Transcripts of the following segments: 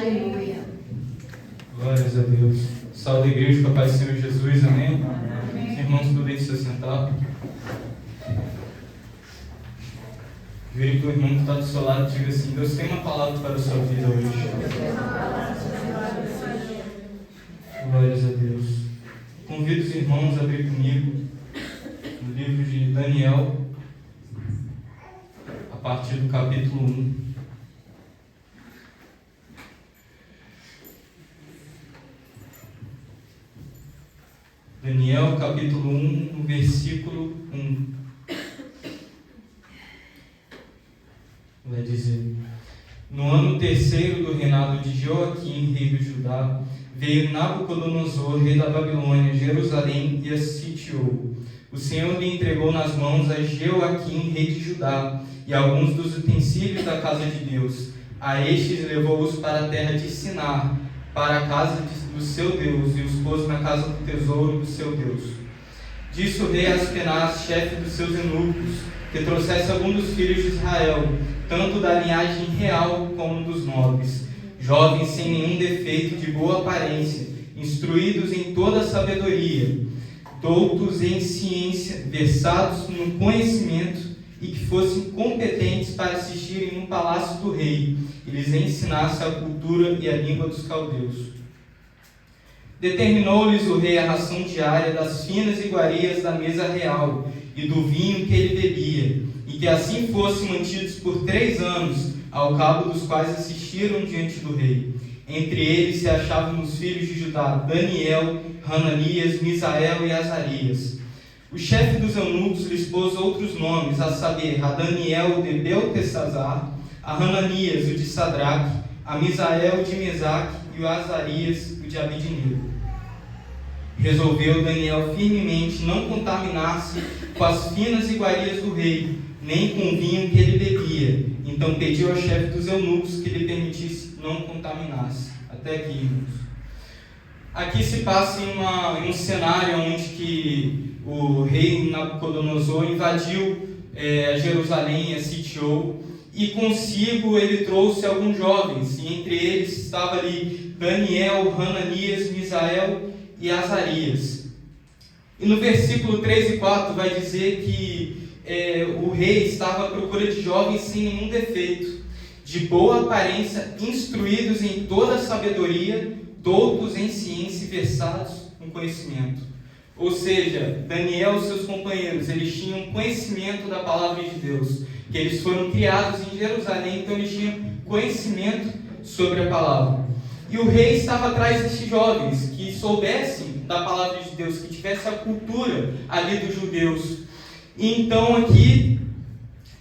Aleluia. Glórias a Deus. Salve a igreja com a paz do Senhor Jesus, amém? Os irmãos podem se assentar. Vire para o irmão que está do seu lado e diga assim: Deus tem uma palavra para a sua vida hoje. Glórias a Deus. Convido os irmãos a abrir comigo no livro de Daniel, a partir do capítulo 1. Daniel, capítulo 1, no versículo 1. Vai dizer: No ano terceiro do reinado de Joaquim, rei do Judá, veio Nabucodonosor, rei da Babilônia, Jerusalém e a sitiou. O Senhor lhe entregou nas mãos a Joaquim, rei de Judá, e alguns dos utensílios da casa de Deus. A estes levou-os para a terra de Sinar, para a casa do seu Deus, e os pôs na casa do tesouro do seu Deus. Disse o rei Aspenaz, chefe dos seus eunucos, que trouxesse algum dos filhos de Israel, tanto da linhagem real como dos nobres, jovens sem nenhum defeito, de boa aparência, instruídos em toda a sabedoria, doutos em ciência, versados no conhecimento, e que fossem competentes para assistirem no palácio do rei, e lhes ensinasse a cultura e a língua dos caldeus. Determinou-lhes o rei a ração diária das finas iguarias da mesa real e do vinho que ele bebia, e que assim fossem mantidos por 3 anos, ao cabo dos quais assistiram diante do rei. Entre eles se achavam os filhos de Judá, Daniel, Hananias, Misael e Azarias. O chefe dos eunucos lhes pôs outros nomes, a saber, a Daniel, o de Beltesazar, a Hananias, o de Sadraque, a Misael, o de Mesaque, e o Azarias, o de Abednego. Resolveu Daniel firmemente não contaminar-se com as finas iguarias do rei, nem com o vinho que ele bebia. Então pediu ao chefe dos eunucos que lhe permitisse não contaminar-se. Até aqui, irmãos. Aqui se passa em um cenário onde que o rei Nabucodonosor invadiu Jerusalém, a sitiou, e consigo ele trouxe alguns jovens, e entre eles estava ali Daniel, Hananias, Misael e Azarias. E no versículo 3 e 4 vai dizer que o rei estava à procura de jovens sem nenhum defeito, de boa aparência, instruídos em toda a sabedoria, doutos em ciência e versados no conhecimento. Ou seja, Daniel e seus companheiros, eles tinham conhecimento da palavra de Deus, que eles foram criados em Jerusalém, então eles tinham conhecimento sobre a palavra. E o rei estava atrás desses jovens, que soubessem da palavra de Deus, que tivessem a cultura ali dos judeus. E então aqui,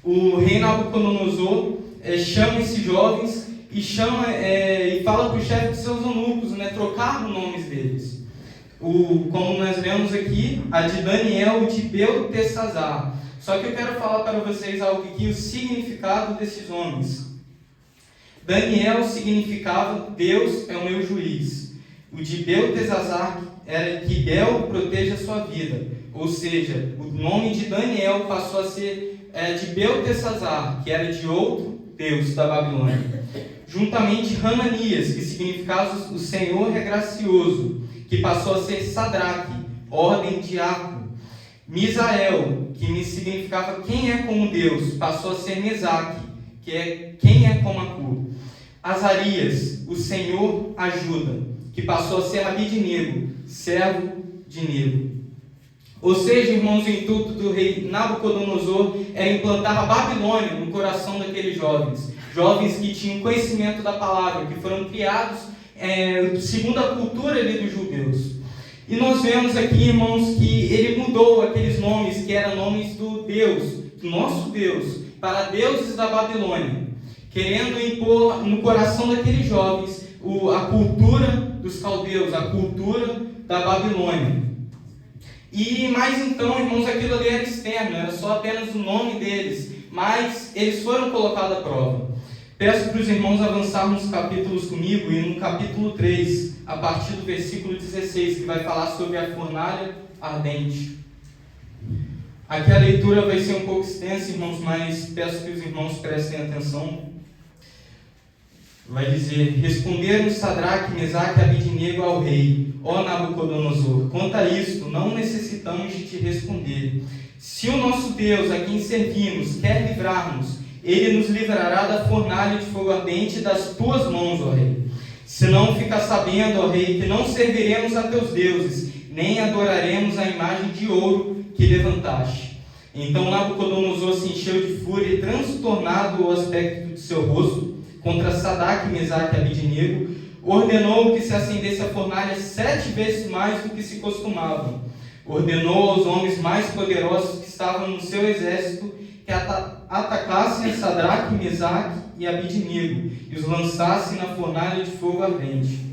o rei Nabucodonosor chama esses jovens e fala para o chefe de seus eunucos, trocar os nomes deles. Como nós lemos aqui, a de Daniel de Beltesazar. Só que eu quero falar para vocês algo aqui, o significado desses nomes. Daniel significava Deus é o meu juiz. O de Beltesazar era que Bel proteja a sua vida. Ou seja, o nome de Daniel passou a ser de Beltesazar, que era de outro Deus da Babilônia. Juntamente Hananias, que significava o Senhor é gracioso, que passou a ser Sadraque, ordem de Aco. Misael, que me significava quem é como Deus, passou a ser Mesaque, que é quem é como Acu. Azarias, o Senhor ajuda, que passou a ser Abednego, servo de Nego. Ou seja, irmãos, o intuito do rei Nabucodonosor era implantar a Babilônia no coração daqueles jovens. Jovens que tinham conhecimento da palavra, que foram criados segundo a cultura ali dos judeus. E nós vemos aqui, irmãos, que ele mudou aqueles nomes que eram nomes do Deus, do nosso Deus, para deuses da Babilônia, querendo impor no coração daqueles jovens a cultura dos caldeus, a cultura da Babilônia. E mais então, irmãos, aquilo ali era externo, era só apenas o nome deles, mas eles foram colocados à prova. Peço para os irmãos avançarmos os capítulos comigo, e no capítulo 3, a partir do versículo 16, que vai falar sobre a fornalha ardente. Aqui a leitura vai ser um pouco extensa, irmãos, mas peço que os irmãos prestem atenção. vai dizer: responderam Sadraque, Mesaque e Abidnego ao rei: ó Nabucodonosor, quanto a isto, não necessitamos de te responder. Se o nosso Deus, a quem servimos, quer livrar-nos, ele nos livrará da fornalha de fogo ardente das tuas mãos, ó rei. Se não, fica sabendo, ó rei, que não serviremos a teus deuses, nem adoraremos a imagem de ouro que levantaste. Então Nabucodonosor se encheu de fúria e, transtornado o aspecto de seu rosto, contra Sadraque, Mesaque e Abidnego, ordenou que se acendesse a fornalha 7 vezes mais do que se costumava. Ordenou aos homens mais poderosos que estavam no seu exército que atacassem Sadraque, Mesaque e Abidnego e os lançassem na fornalha de fogo ardente.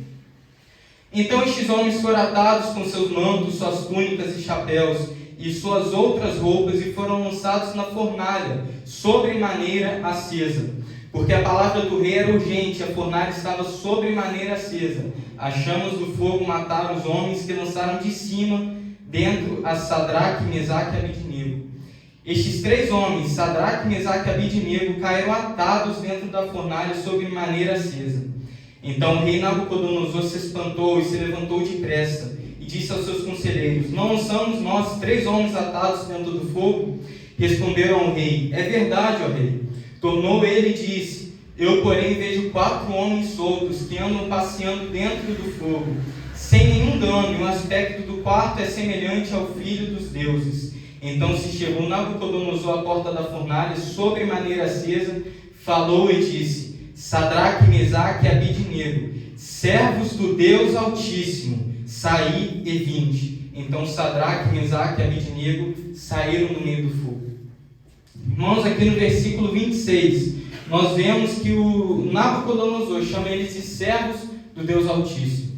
Então estes homens foram atados com seus mantos, suas túnicas e chapéus e suas outras roupas e foram lançados na fornalha, sobremaneira acesa. Porque a palavra do rei era urgente, a fornalha estava sobremaneira acesa. As chamas do fogo mataram os homens que lançaram de cima dentro a Sadraque, Mesaque e Abidnego. Estes 3 homens, Sadraque, Mesaque e Abidnego, caíram atados dentro da fornalha sobremaneira acesa. Então o rei Nabucodonosor se espantou e se levantou depressa e disse aos seus conselheiros: não somos nós 3 homens atados dentro do fogo? Responderam ao rei: é verdade, ó rei. Tornou ele e disse: eu, porém, vejo 4 homens soltos que andam passeando dentro do fogo, sem nenhum dano, e o aspecto do quarto é semelhante ao filho dos deuses. Então se chegou Nabucodonosor à porta da fornalha, sobremaneira acesa, falou e disse: Sadraque, Mesaque e Abidnego, servos do Deus Altíssimo, saí e vinde. Então Sadraque, Mesaque e Abidnego saíram no meio do fogo. Irmãos, aqui no versículo 26, nós vemos que o Nabucodonosor chama eles de servos do Deus Altíssimo.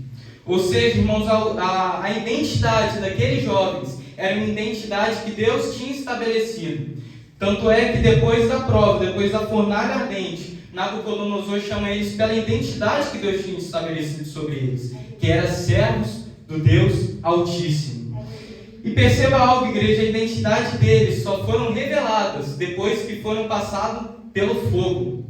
Ou seja, irmãos, a identidade daqueles jovens era uma identidade que Deus tinha estabelecido. Tanto é que depois da prova, depois da fornalha ardente, Nabucodonosor chama eles pela identidade que Deus tinha estabelecido sobre eles, que eram servos do Deus Altíssimo. E perceba algo, igreja: a identidade deles só foram reveladas depois que foram passados pelo fogo.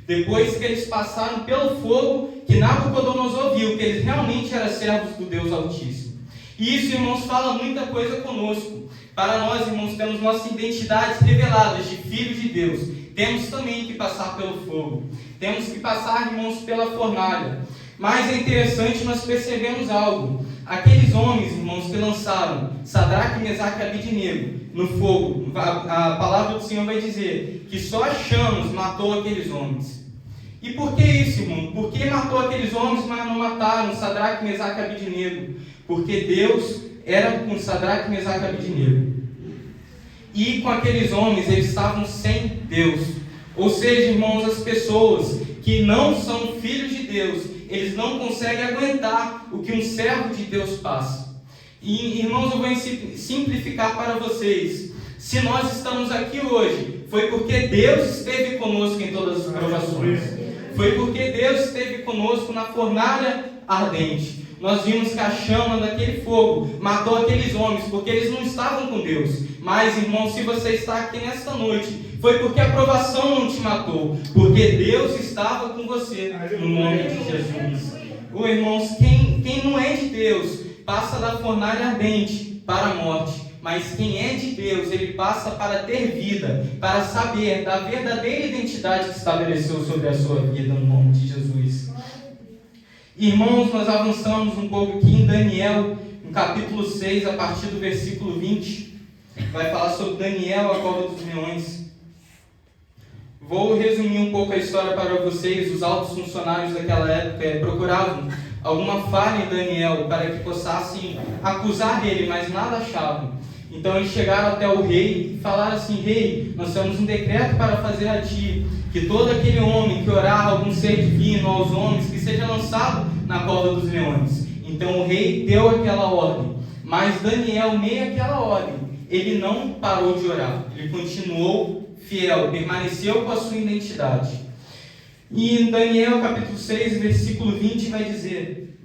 Depois que eles passaram pelo fogo, que Nabucodonosor viu que eles realmente eram servos do Deus Altíssimo. E isso, irmãos, fala muita coisa conosco. Para nós, irmãos, temos nossas identidades reveladas de filhos de Deus. Temos também que passar pelo fogo. Temos que passar, irmãos, pela fornalha. Mas é interessante nós percebemos algo. Aqueles homens, irmãos, que lançaram Sadraque, Mesaque e Abidnego no fogo, a palavra do Senhor vai dizer que só as chamas matou aqueles homens. E por que isso, irmão? Por que matou aqueles homens, mas não mataram Sadraque, Mesaque e Abidnego? Porque Deus era com Sadraque, Mesaque e Abidnego. E com aqueles homens, eles estavam sem Deus. Ou seja, irmãos, as pessoas que não são filhos de Deus, eles não conseguem aguentar o que um servo de Deus passa. E, irmãos, eu vou simplificar para vocês. Se nós estamos aqui hoje, foi porque Deus esteve conosco em todas as provações. Foi porque Deus esteve conosco na fornalha ardente. Nós vimos que a chama daquele fogo matou aqueles homens, porque eles não estavam com Deus. Mas, irmão, se você está aqui nesta noite, foi porque a provação não te matou, porque Deus estava com você, no nome de Jesus. Irmãos, quem não é de Deus, passa da fornalha ardente para a morte. Mas quem é de Deus, ele passa para ter vida, para saber da verdadeira identidade que estabeleceu sobre a sua vida, no nome de Jesus. Irmãos, nós avançamos um pouco aqui em Daniel, no capítulo 6, a partir do versículo 20. Vai falar sobre Daniel, a cova dos leões. Vou resumir um pouco a história para vocês. Os altos funcionários daquela época procuravam alguma falha em Daniel para que possam acusar ele, mas nada achavam. Então eles chegaram até o rei e falaram assim: rei, nós temos um decreto para fazer a ti, que todo aquele homem que orar algum ser divino aos homens, que seja lançado na cova dos leões. Então o rei deu aquela ordem, mas Daniel, meio aquela ordem, ele não parou de orar, ele continuou fiel, permaneceu com a sua identidade. E em Daniel capítulo 6, versículo 20 vai dizer: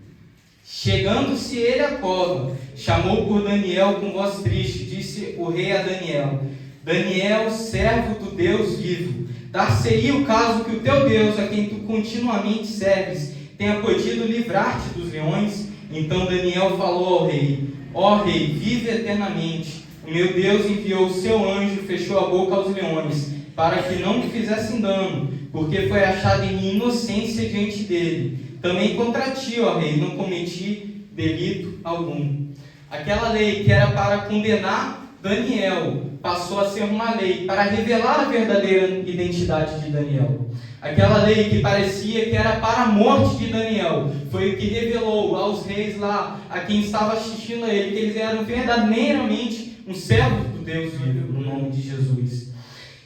chegando-se ele à cova, chamou por Daniel com voz triste, disse o rei a Daniel: Daniel, servo do Deus vivo, Dar-se-ia o caso que o teu Deus, a quem tu continuamente serves, tenha podido livrar-te dos leões? Então Daniel falou ao rei: ó rei, vive eternamente. O meu Deus enviou o seu anjo e fechou a boca aos leões, para que não me fizessem dano, porque foi achada em mim inocência diante dele. Também contra ti, ó rei, não cometi delito algum. Aquela lei que era para condenar Daniel passou a ser uma lei para revelar a verdadeira identidade de Daniel. Aquela lei que parecia que era para a morte de Daniel foi o que revelou aos reis lá, a quem estava assistindo a ele, que eles eram verdadeiramente um servo do Deus vivo, no nome de Jesus.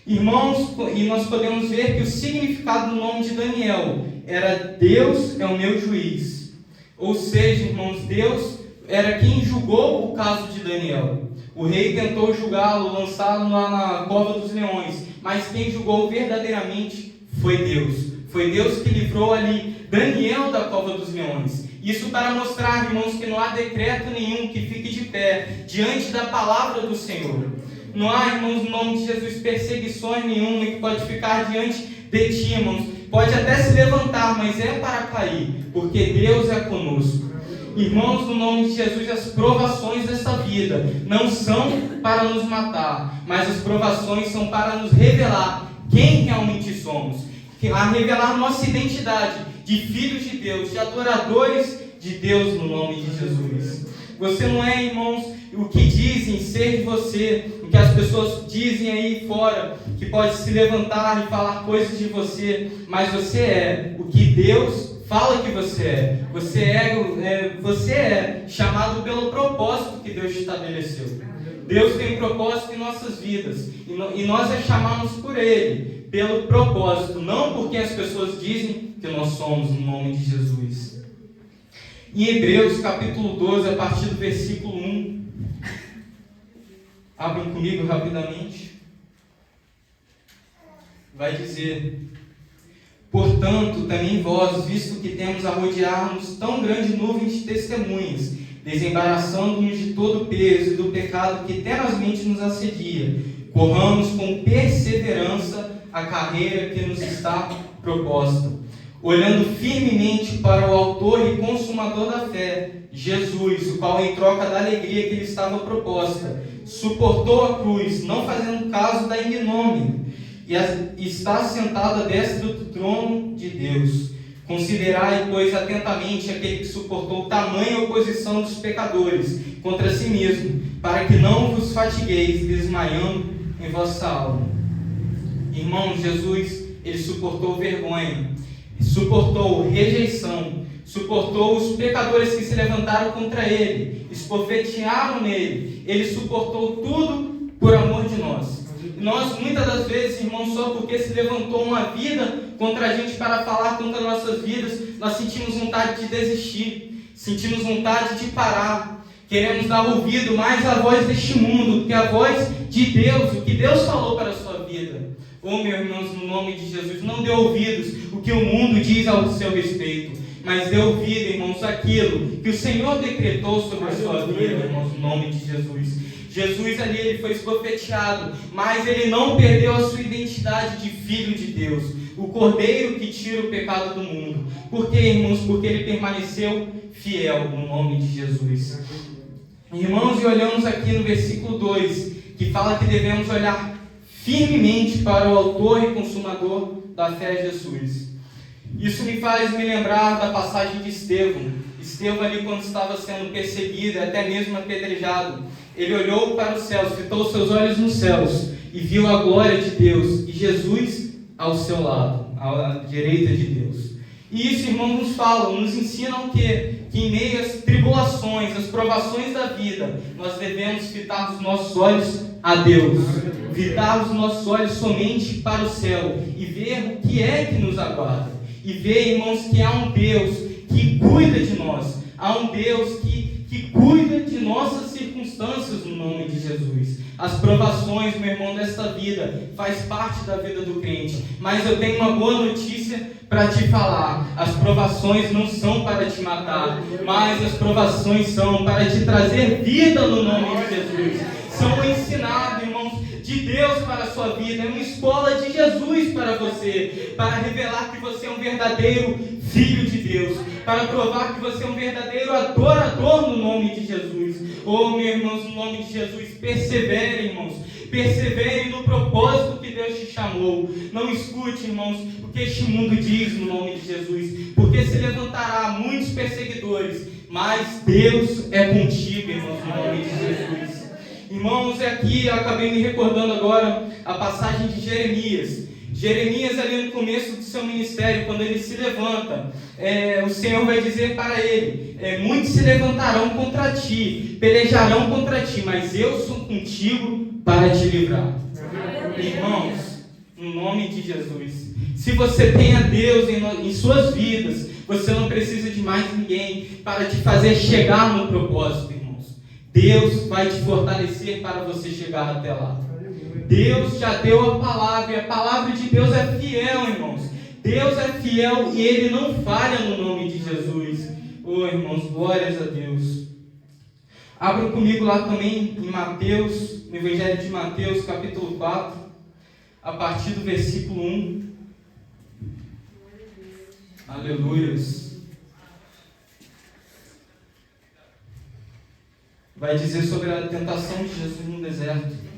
Irmãos, e nós podemos ver que o significado do nome de Daniel era: Deus é o meu juiz. Ou seja, irmãos, Deus era quem julgou o caso de Daniel. O rei tentou julgá-lo, lançá-lo lá na cova dos leões, mas quem julgou verdadeiramente foi Deus. Foi Deus que livrou ali Daniel da cova dos leões. Isso para mostrar, irmãos, que não há decreto nenhum que fique de pé diante da palavra do Senhor. Não há, irmãos, no nome de Jesus, perseguições nenhuma que pode ficar diante de ti, irmãos. Pode até se levantar, mas é para cair, porque Deus é conosco. Irmãos, no nome de Jesus, as provações desta vida não são para nos matar, mas as provações são para nos revelar quem realmente somos, a revelar nossa identidade de filhos de Deus, de adoradores de Deus, no nome de Jesus. Você não é, irmãos, o que dizem ser de você, o que as pessoas dizem aí fora, que pode se levantar e falar coisas de você, mas você é o que Deus fala que você é. Você é chamado pelo propósito que Deus estabeleceu. Deus tem propósito em nossas vidas, e nós é chamados por Ele, pelo propósito, não porque as pessoas dizem que nós somos, no nome de Jesus. Em Hebreus capítulo 12, a partir do versículo 1, abrem comigo rapidamente, vai dizer: portanto, também vós, visto que temos a rodear-nos tão grande nuvem de testemunhas, desembaraçando-nos de todo o peso e do pecado que tenazmente nos assedia, corramos com perseverança a carreira que nos está proposta, olhando firmemente para o autor e consumador da fé, Jesus, o qual, em troca da alegria que lhe estava proposta, suportou a cruz, não fazendo caso da ignomínia, e está sentado à destra do trono de Deus. Considerai, pois, atentamente aquele que suportou tamanha oposição dos pecadores contra si mesmo, para que não vos fatigueis desmaiando em vossa alma. Irmãos, Jesus, ele suportou vergonha, suportou rejeição, suportou os pecadores que se levantaram contra ele, esbofetearam nele. Ele suportou tudo por amor de nós. Nós, muitas das vezes, irmãos, só porque se levantou uma vida contra a gente para falar contra nossas vidas, nós sentimos vontade de desistir, sentimos vontade de parar. Queremos dar ouvido mais à voz deste mundo do que à voz de Deus, o que Deus falou para a sua vida. Oh, meus irmãos, no nome de Jesus, não dê ouvidos o que o mundo diz ao seu respeito, mas dê ouvido, irmãos, aquilo que o Senhor decretou sobre a sua vida, irmãos, no nome de Jesus. Jesus ali, ele foi esbofeteado, mas ele não perdeu a sua identidade de filho de Deus, o Cordeiro que tira o pecado do mundo. Por quê, irmãos? Porque ele permaneceu fiel, no nome de Jesus. Irmãos, e olhamos aqui no versículo 2, que fala que devemos olhar firmemente para o autor e consumador da fé, Jesus. Isso me faz me lembrar da passagem de Estevão. Estevão ali, quando estava sendo perseguido, até mesmo apedrejado, ele olhou para os céus, fitou seus olhos nos céus e viu a glória de Deus e Jesus ao seu lado, à direita de Deus. E isso, irmãos, nos falam, nos ensinam que em meio às tribulações, às provações da vida, nós devemos fitar os nossos olhos a Deus, fitar os nossos olhos somente para o céu e ver o que é que nos aguarda. E ver, irmãos, que há um Deus que cuida de nós, há um Deus que cuida de nossas circunstâncias, no nome de Jesus. As provações, meu irmão, desta vida faz parte da vida do crente, mas eu tenho uma boa notícia para te falar: as provações não são para te matar, mas as provações são para te trazer vida, no nome de Jesus. São ensinados, irmãos, de Deus para a sua vida, é uma escola de Jesus para você, para revelar que você é um verdadeiro filho de Deus, para provar que você é um verdadeiro adorador no nome de Jesus. Oh, meus irmãos, no nome de Jesus, persevere, irmãos, persevere no propósito que Deus te chamou. Não escute, irmãos, o que este mundo diz no nome de Jesus, porque se levantará muitos perseguidores, mas Deus é contigo, irmãos, no nome de Jesus. Irmãos, aqui eu acabei me recordando agora a passagem de Jeremias. Jeremias, ali no começo do seu ministério, quando ele se levanta, o Senhor vai dizer para ele: muitos se levantarão contra ti, pelejarão contra ti, mas eu sou contigo para te livrar. Irmãos, no nome de Jesus, se você tem a Deus em suas vidas, você não precisa de mais ninguém para te fazer chegar no propósito, irmãos. Deus vai te fortalecer para você chegar até lá. Deus já deu a palavra, e a palavra de Deus é fiel, irmãos. Deus é fiel e Ele não falha no nome de Jesus. Oh, irmãos, glórias a Deus. Abram comigo lá também em Mateus, no Evangelho de Mateus, capítulo 4, a partir do versículo 1. Aleluias. Vai dizer sobre a tentação de Jesus no deserto.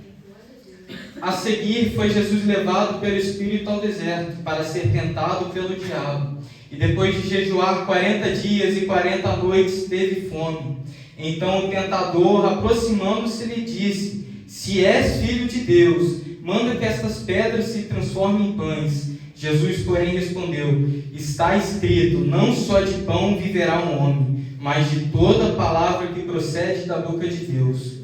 A seguir foi Jesus levado pelo Espírito ao deserto para ser tentado pelo diabo. E depois de jejuar 40 dias e 40 noites teve fome. Então o tentador, aproximando-se, lhe disse: se és filho de Deus, manda que estas pedras se transformem em pães. Jesus, porém, respondeu: está escrito, não só de pão viverá o homem, mas de toda palavra que procede da boca de Deus.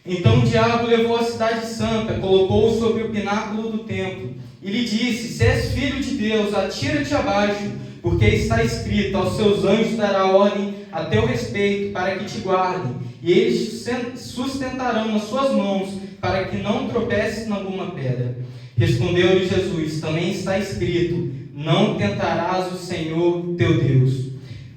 Então o diabo levou a cidade santa, colocou-o sobre o pináculo do templo, e lhe disse: se és filho de Deus, atira-te abaixo, porque está escrito, aos seus anjos dará ordem a teu respeito, para que te guardem, e eles sustentarão nas suas mãos, para que não tropeces em alguma pedra. Respondeu-lhe Jesus: também está escrito, não tentarás o Senhor teu Deus.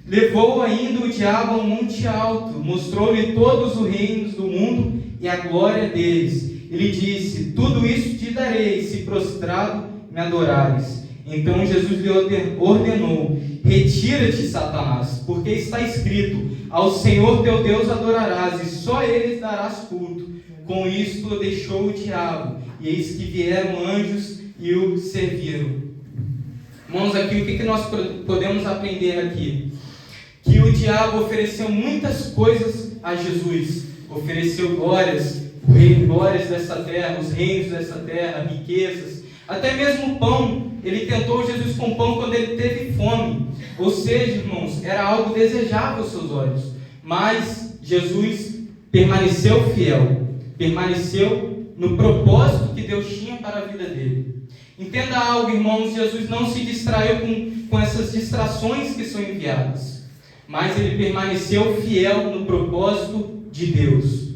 Levou ainda o diabo a um monte alto, mostrou-lhe todos os reinos do mundo e a glória deles. Ele disse: tudo isso te darei, se prostrado me adorares. Então Jesus lhe ordenou: retira-te, Satanás, porque está escrito, ao Senhor teu Deus adorarás, e só ele darás culto. Com isto deixou o diabo, e eis que vieram anjos e o serviram. Irmãos, aqui o que nós podemos aprender aqui? Que o diabo ofereceu muitas coisas a Jesus. Ofereceu glórias, glórias dessa terra, os reinos dessa terra, riquezas, até mesmo pão. Ele tentou Jesus com pão quando ele teve fome. Ou seja, irmãos, era algo desejável aos seus olhos. Mas Jesus permaneceu fiel, permaneceu no propósito que Deus tinha para a vida dele. Entenda algo, irmãos, Jesus não se distraiu com essas distrações que são enviadas, mas ele permaneceu fiel no propósito de Deus.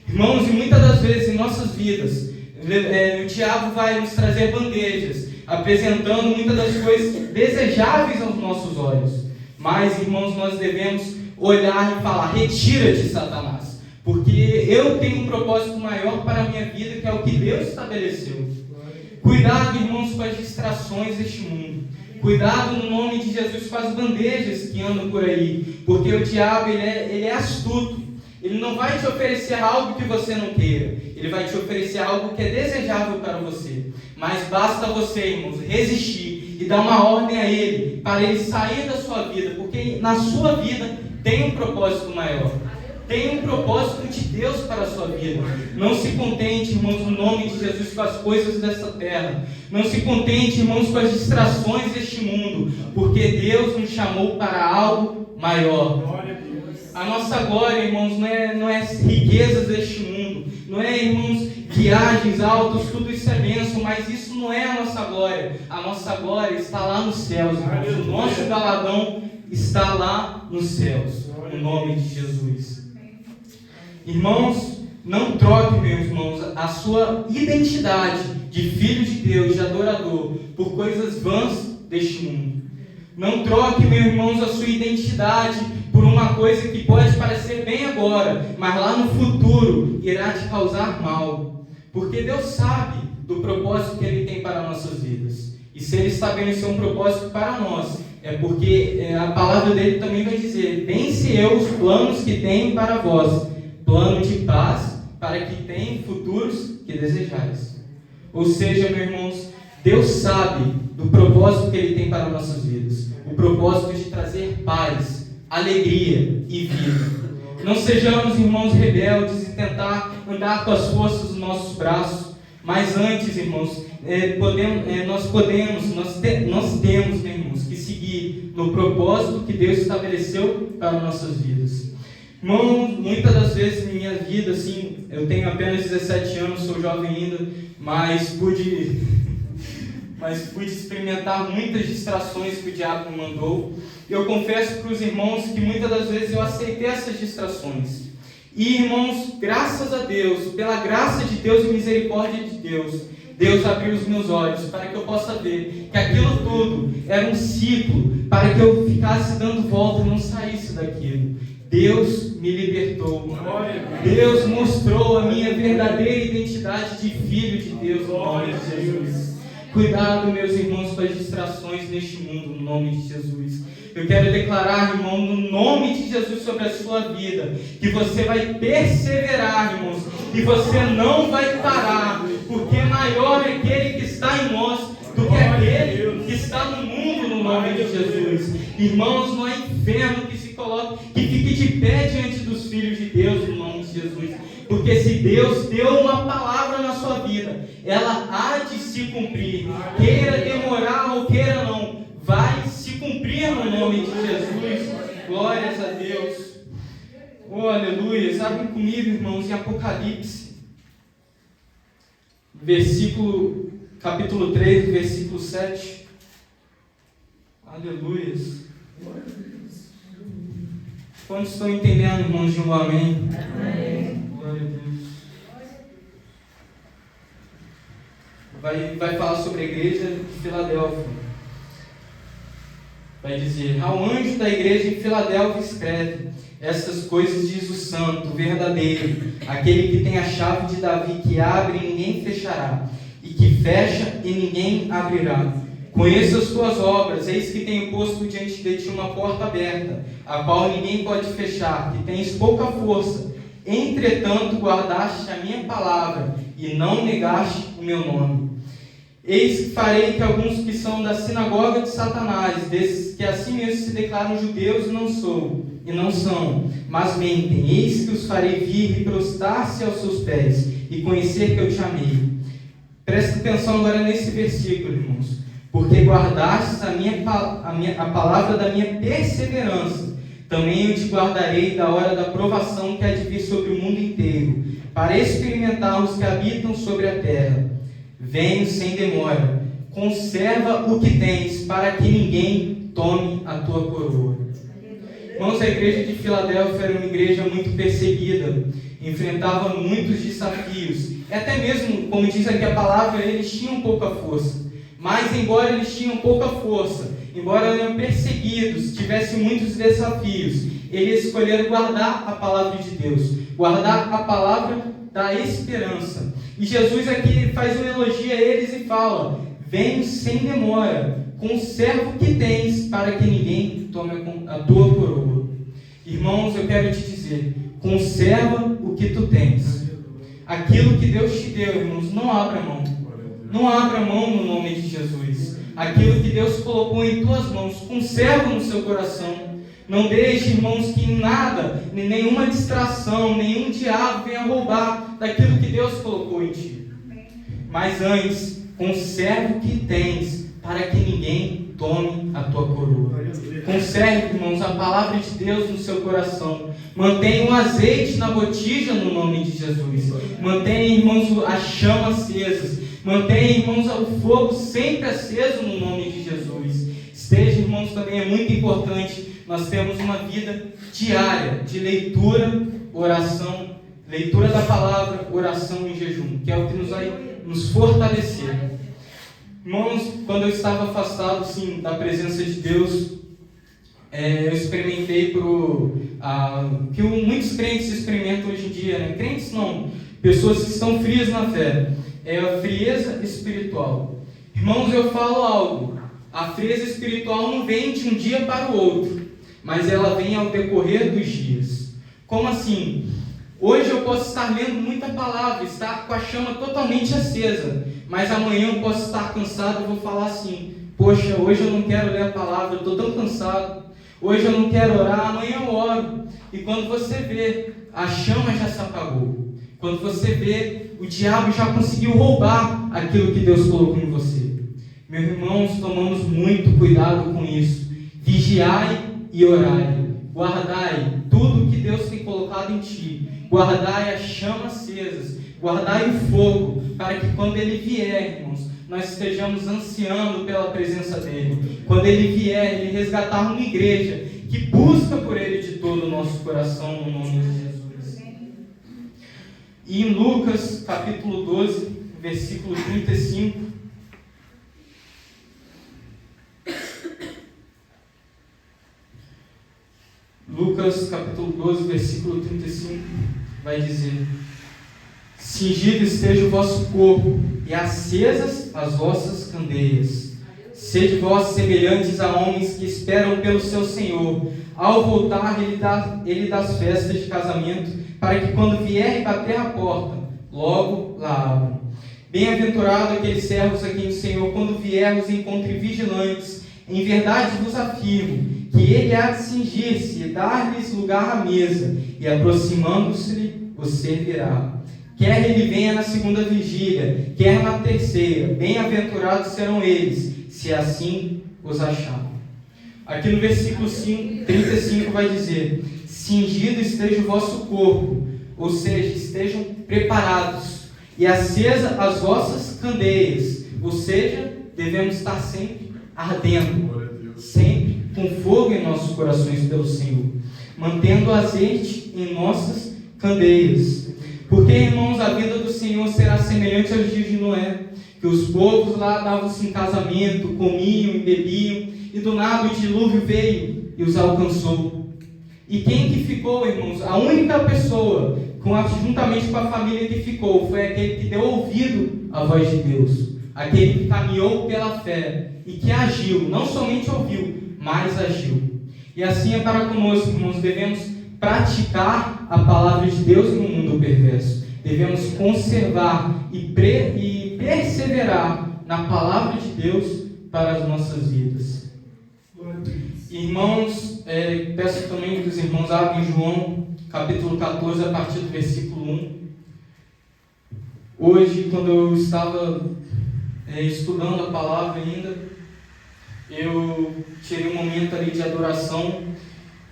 Irmãos, e muitas das vezes em nossas vidas, o diabo vai nos trazer bandejas, apresentando muitas das coisas desejáveis aos nossos olhos. Mas, irmãos, nós devemos olhar e falar: retira-te, Satanás, porque eu tenho um propósito maior para a minha vida, que é o que Deus estabeleceu. Cuidado, irmãos, com as distrações deste mundo. Cuidado, no nome de Jesus, com as bandejas que andam por aí, porque o diabo ele é astuto. Ele não vai te oferecer algo que você não queira. Ele vai te oferecer algo que é desejável para você. Mas basta você, irmãos, resistir e dar uma ordem a ele, para ele sair da sua vida, porque na sua vida tem um propósito maior. Tem um propósito de Deus para a sua vida. Não se contente, irmãos, no nome de Jesus, com as coisas dessa terra. Não se contente, irmãos, com as distrações deste mundo, porque Deus nos chamou para algo maior. A nossa glória, irmãos, não é riquezas deste mundo, não é, irmãos, viagens altas, tudo isso é bênção, mas isso não é a nossa glória. A nossa glória está lá nos céus, irmãos. O nosso galardão está lá nos céus, no nome de Jesus. Irmãos, não troque, meus irmãos, a sua identidade de filho de Deus, de adorador, por coisas vãs deste mundo. Não troque, meus irmãos, a sua identidade por uma coisa que pode parecer bem agora, mas lá no futuro irá te causar mal. Porque Deus sabe do propósito que Ele tem para nossas vidas. E se Ele estabeleceu um propósito para nós, é porque a palavra dele também vai dizer: bem sei eu os planos que tenho para vós, plano de paz, para que tenham futuros que desejais. Ou seja, meus irmãos, Deus sabe do propósito que Ele tem para nossas vidas. O propósito de trazer paz, alegria e vida. Não sejamos, irmãos, rebeldes e tentar andar com as forças dos nossos braços. Mas antes, irmãos, nós temos, né, irmãos, que seguir no propósito que Deus estabeleceu para nossas vidas. Irmão, muitas das vezes em minha vida, assim, eu tenho apenas 17 anos, sou jovem ainda, mas pude experimentar muitas distrações que o diabo me mandou. Eu confesso para os irmãos que muitas das vezes eu aceitei essas distrações. E, irmãos, graças a Deus, pela graça de Deus e misericórdia de Deus, Deus abriu os meus olhos para que eu possa ver que aquilo tudo era um ciclo, para que eu ficasse dando volta e não saísse daquilo. Deus me libertou. Deus mostrou a minha verdadeira identidade de filho de Deus, no nome de Jesus. Cuidado, meus irmãos, com as distrações neste mundo, no nome de Jesus. Eu quero declarar, irmão, no nome de Jesus sobre a sua vida, que você vai perseverar, irmãos, e você não vai parar, porque maior é aquele que está em nós do que aquele que está no mundo, no nome de Jesus. Irmãos, não há inferno que fique de pé diante dos filhos de Deus, no nome de Jesus. Porque se Deus deu uma palavra na sua vida, ela há de se cumprir. Queira demorar ou queira não, vai se cumprir no nome de Jesus. Glórias a Deus. Oh, aleluia. Abrem comigo, irmãos, em Apocalipse, capítulo 3, versículo 7. Aleluia. Quantos estão entendendo, irmãos, de um amém? Amém. Glória a Deus. Vai falar sobre a igreja de Filadélfia. Vai dizer: ao anjo da igreja em Filadélfia escreve: essas coisas diz o santo, o verdadeiro, aquele que tem a chave de Davi, que abre e ninguém fechará, e que fecha e ninguém abrirá. Conheço as tuas obras, eis que tenho posto diante de ti uma porta aberta, a qual ninguém pode fechar, que tens pouca força. Entretanto, guardaste a minha palavra, e não negaste o meu nome. Eis que farei que alguns que são da sinagoga de Satanás, desses que assim mesmo se declaram judeus e não são, mas mentem, eis que os farei vir e prostrar-se aos seus pés, e conhecer que eu te amei. Presta atenção agora nesse versículo, irmãos. Porque guardastes a palavra da minha perseverança, também eu te guardarei da hora da provação que há de vir sobre o mundo inteiro, para experimentar os que habitam sobre a terra. Venho sem demora, conserva o que tens, para que ninguém tome a tua coroa. Irmãos, a igreja de Filadélfia era uma igreja muito perseguida, enfrentava muitos desafios, e até mesmo, como diz aqui a palavra, eles tinham pouca força. Mas, embora eles tinham pouca força, embora eram perseguidos, tivessem muitos desafios, eles escolheram guardar a palavra de Deus, guardar a palavra da esperança. E Jesus aqui faz um elogio a eles e fala: venho sem demora, conserva o que tens, para que ninguém tome a tua coroa. Irmãos, eu quero te dizer, conserva o que tu tens. Aquilo que Deus te deu, irmãos, não abra mão. Não abra mão no nome de Jesus. Aquilo que Deus colocou em tuas mãos, conserva no seu coração. Não deixe, irmãos, que nada, nenhuma distração, nenhum diabo venha roubar daquilo que Deus colocou em ti. Mas antes, conserva o que tens, para que ninguém tome a tua coroa. Conserve, irmãos, a palavra de Deus no seu coração. Mantenha um azeite na botija no nome de Jesus. Mantenha, irmãos, a chama acesa. Mantenha, irmãos, o fogo sempre aceso no nome de Jesus. Esteja, irmãos, também é muito importante nós temos uma vida diária de leitura, oração, leitura da palavra, oração e jejum, que é o que nos vai nos fortalecer. Irmãos, quando eu estava afastado, assim, da presença de Deus, eu experimentei que muitos crentes experimentam hoje em dia, né? Crentes não, pessoas que estão frias na fé. É a frieza espiritual. Irmãos, eu falo algo. A frieza espiritual não vem de um dia para o outro, mas ela vem ao decorrer dos dias. Como assim? Hoje eu posso estar lendo muita palavra, estar com a chama totalmente acesa, mas amanhã eu posso estar cansado e vou falar assim: poxa, hoje eu não quero ler a palavra, eu estou tão cansado. Hoje eu não quero orar, amanhã eu oro. E quando você vê, a chama já se apagou. Quando você vê, o diabo já conseguiu roubar aquilo que Deus colocou em você. Meus irmãos, tomamos muito cuidado com isso. Vigiai e orai. Guardai tudo que Deus tem colocado em ti. Guardai as chamas acesas. Guardai o fogo, para que quando Ele vier, irmãos, nós estejamos ansiando pela presença dEle. Quando Ele vier, Ele resgatar uma igreja que busca por Ele de todo o nosso coração, no nome de Jesus. E em Lucas, capítulo 12, versículo 35, Lucas, capítulo 12, versículo 35, vai dizer: cingido esteja o vosso corpo, e acesas as vossas candeias. Sede vós semelhantes a homens que esperam pelo seu Senhor. Ao voltar, ele das festas de casamento, para que quando vier e bater a porta, logo lá abram. Bem-aventurado aqueles servos a quem o Senhor, quando vier, os encontre vigilantes. Em verdade vos afirmo que ele há de cingir-se e dar-lhes lugar à mesa, e aproximando-se os servirá. Quer ele venha na segunda vigília, quer na terceira, bem-aventurados serão eles, se assim os achar. Aqui no versículo 35 vai dizer: cingido esteja o vosso corpo, ou seja, estejam preparados, e acesa as vossas candeias, ou seja, devemos estar sempre ardendo, sempre com fogo em nossos corações pelo Senhor, mantendo azeite em nossas candeias. Porque, irmãos, a vida do Senhor será semelhante aos dias de Noé, que os povos lá davam-se em casamento, comiam e bebiam, e do nada o dilúvio veio e os alcançou. E quem que ficou, irmãos? A única pessoa, juntamente com a família que ficou, foi aquele que deu ouvido à voz de Deus, aquele que caminhou pela fé e que agiu, não somente ouviu, mas agiu. E assim é para conosco, irmãos. Devemos praticar a palavra de Deus no mundo perverso. Devemos conservar e perseverar na palavra de Deus para as nossas vidas. Irmãos, peço também que os irmãos abrem João, capítulo 14, a partir do versículo 1. Hoje, quando eu estava estudando a palavra ainda, eu tirei um momento ali de adoração,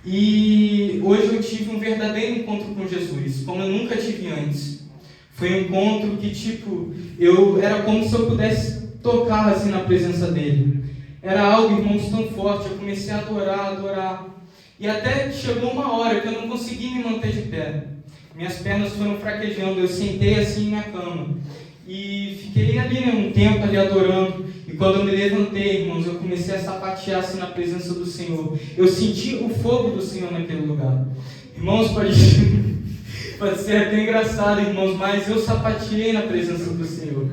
e hoje eu tive um verdadeiro encontro com Jesus, como eu nunca tive antes. Foi um encontro que, era como se eu pudesse tocar assim na presença dele. Era algo, irmãos, tão forte. Eu comecei a adorar. E até chegou uma hora que eu não consegui me manter de pé. Minhas pernas foram fraquejando. Eu sentei assim em minha cama. E fiquei ali, um tempo ali adorando. E quando eu me levantei, irmãos, eu comecei a sapatear assim na presença do Senhor. Eu senti o fogo do Senhor naquele lugar. Irmãos, pode ser até engraçado, irmãos, mas eu sapateei na presença do Senhor.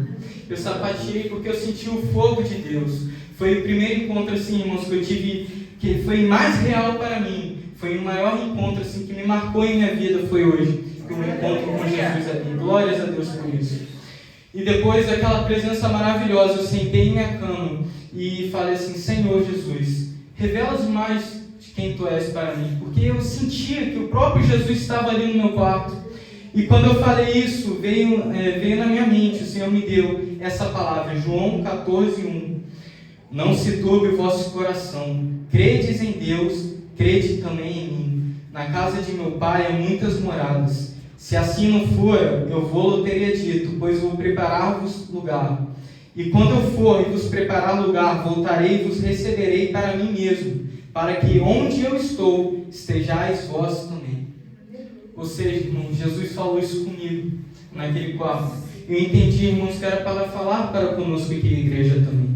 Eu sapateei porque eu senti o fogo de Deus. Foi o primeiro encontro, assim, irmãos, que eu tive, que foi mais real para mim. Foi o maior encontro, assim, que me marcou em minha vida, foi hoje. Que um encontro com Jesus ali. Glórias a Deus por isso. E depois daquela presença maravilhosa, eu sentei em minha cama e falei assim: Senhor Jesus, revela mais de quem Tu és para mim. Porque eu sentia que o próprio Jesus estava ali no meu quarto. E quando eu falei isso, veio na minha mente, o Senhor me deu essa palavra, João 14, 1. Não se turbe o vosso coração. Credes em Deus, crede também em mim. Na casa de meu Pai há muitas moradas. Se assim não for, eu vou-lo teria dito, pois vou preparar-vos lugar. E quando eu for e vos preparar lugar, voltarei e vos receberei para mim mesmo, para que onde eu estou, estejais vós também. Ou seja, irmãos, Jesus falou isso comigo, naquele quarto. Eu entendi, irmãos, que era para falar para conosco aqui na igreja também.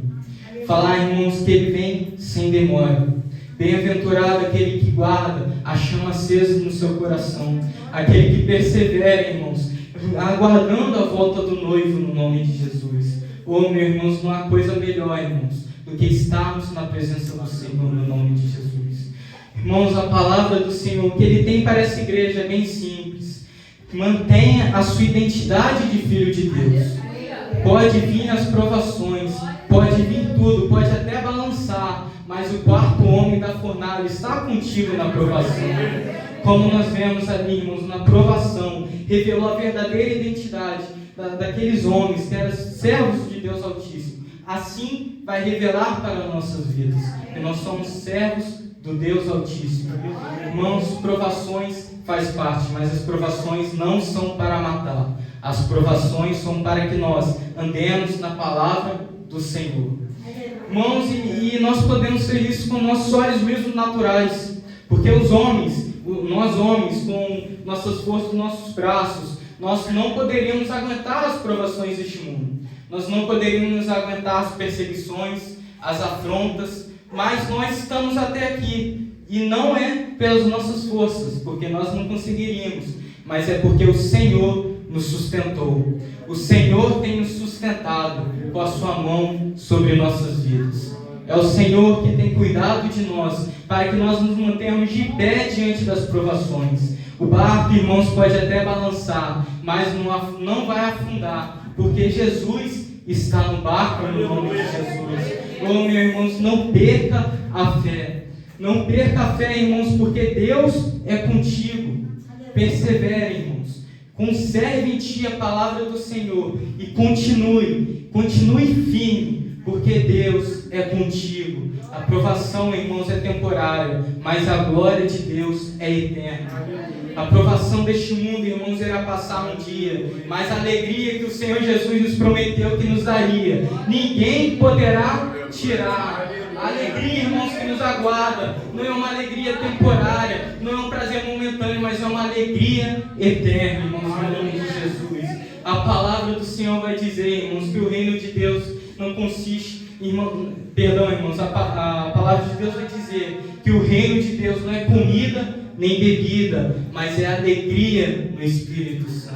Falar, irmãos, que Ele vem sem demora. Bem-aventurado aquele que guarda a chama acesa no seu coração, aquele que persevera, irmãos. aguardando a volta do noivo no nome de Jesus. Meus irmãos, não há coisa melhor, irmãos, do que estarmos na presença do Senhor no nome de Jesus. Irmãos, a palavra do Senhor que Ele tem para essa igreja é bem simples. Mantenha a sua identidade de filho de Deus. Pode vir as provações, pode vir tudo, pode até balançar, mas o quarto homem da fornalha está contigo na provação. Como nós vemos ali, irmãos, na provação, revelou a verdadeira identidade daqueles homens que eram servos de Deus Altíssimo. Assim vai revelar para nossas vidas que nós somos servos do Deus Altíssimo. Irmãos, provações faz parte, mas as provações não são para matar. As provações são para que nós andemos na palavra do Senhor. Irmãos, e nós podemos ter isso com nossos olhos mesmo naturais, porque nós homens, com nossas forças, nossos braços, nós não poderíamos aguentar as provações deste mundo. Nós não poderíamos aguentar as perseguições, as afrontas, mas nós estamos até aqui. E não é pelas nossas forças, porque nós não conseguiríamos, mas é porque o Senhor nos sustentou. O Senhor tem nos sustentado com a sua mão sobre nossas vidas. É o Senhor que tem cuidado de nós, para que nós nos mantenhamos de pé diante das provações. O barco, irmãos, pode até balançar, mas não vai afundar, porque Jesus está no barco no nome de Jesus. Meus irmãos, não perca a fé. Não perca a fé, irmãos, porque Deus é contigo. Persevere, irmãos. Conserve em ti a palavra do Senhor e continue firme, porque Deus é contigo. A provação, irmãos, é temporária, mas a glória de Deus é eterna. A provação deste mundo, irmãos, irá passar um dia, mas a alegria que o Senhor Jesus nos prometeu que nos daria, ninguém poderá tirar. A alegria, irmãos, que nos aguarda não é uma alegria temporária, não é um prazer momentâneo, mas é uma alegria eterna, irmãos, no nome de Jesus. A palavra do Senhor vai dizer, irmãos, que o reino de Deus não consiste, irmãos, a palavra de Deus vai dizer que o reino de Deus não é comida nem bebida, mas é alegria no Espírito Santo.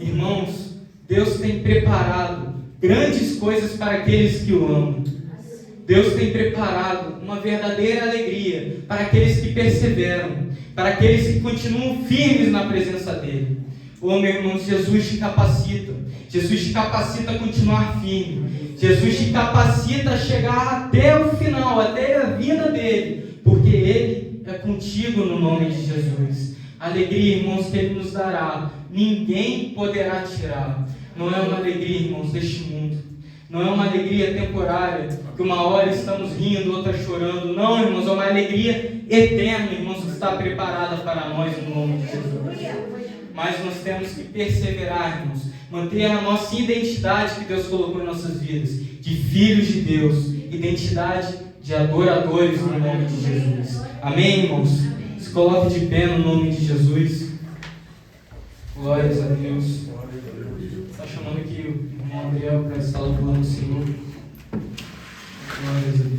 Irmãos, Deus tem preparado grandes coisas para aqueles que o amam. Deus tem preparado uma verdadeira alegria para aqueles que perseveram, para aqueles que continuam firmes na presença dEle. Meus irmãos, Jesus te capacita. Jesus te capacita a continuar firme. Jesus te capacita a chegar até o final, até a vida dEle, porque Ele é contigo no nome de Jesus. Alegria, irmãos, que Ele nos dará, ninguém poderá tirar. Não é uma alegria, irmãos, deste mundo. Não é uma alegria temporária, que uma hora estamos rindo, outra chorando. Não, irmãos, é uma alegria eterna, irmãos, que está preparada para nós no nome de Jesus. Mas nós temos que perseverar, irmãos, manter a nossa identidade que Deus colocou em nossas vidas, de filhos de Deus, identidade de adoradores no nome de Jesus. Amém, irmãos? Se coloque de pé no nome de Jesus. Glórias a Deus. Está chamando aqui o irmão Gabriel para estar louvando o Senhor. Glórias a Deus.